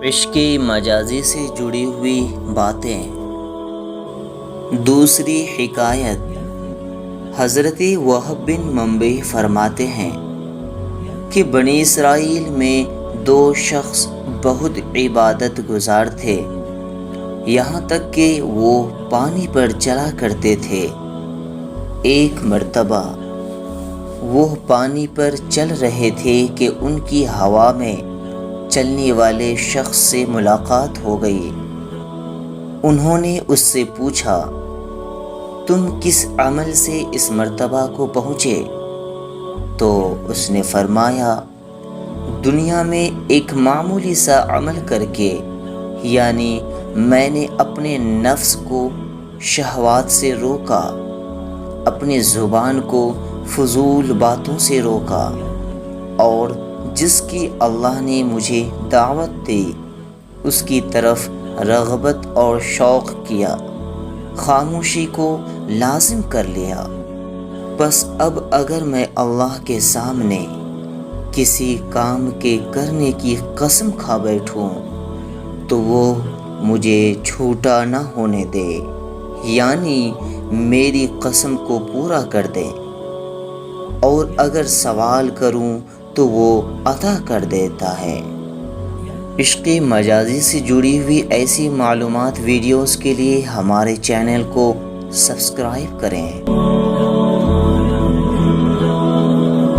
عشق مجازی سے جڑی ہوئی باتیں۔ دوسری حکایت، حضرت وہب بن منبع فرماتے ہیں کہ بنی اسرائیل میں 2 شخص بہت عبادت گزار تھے، یہاں تک کہ وہ پانی پر چلا کرتے تھے۔ ایک مرتبہ وہ پانی پر چل رہے تھے کہ ان کی ہوا میں چلنے والے شخص سے ملاقات ہو گئی۔ انہوں نے اس سے پوچھا، تم کس عمل سے اس مرتبہ کو پہنچے؟ تو اس نے فرمایا، دنیا میں ایک معمولی سا عمل کر کے، یعنی میں نے اپنے نفس کو شہوات سے روکا، اپنی زبان کو فضول باتوں سے روکا، اور جس کی اللہ نے مجھے دعوت دی اس کی طرف رغبت اور شوق کیا، خاموشی کو لازم کر لیا۔ بس اب اگر میں اللہ کے سامنے کسی کام کے کرنے کی قسم کھا بیٹھوں تو وہ مجھے چھوٹا نہ ہونے دے، یعنی میری قسم کو پورا کر دے، اور اگر سوال کروں تو وہ عطا کر دیتا ہے۔ عشق مجازی سے جڑی ہوئی ایسی معلومات ویڈیوز کے لیے ہمارے چینل کو سبسکرائب کریں۔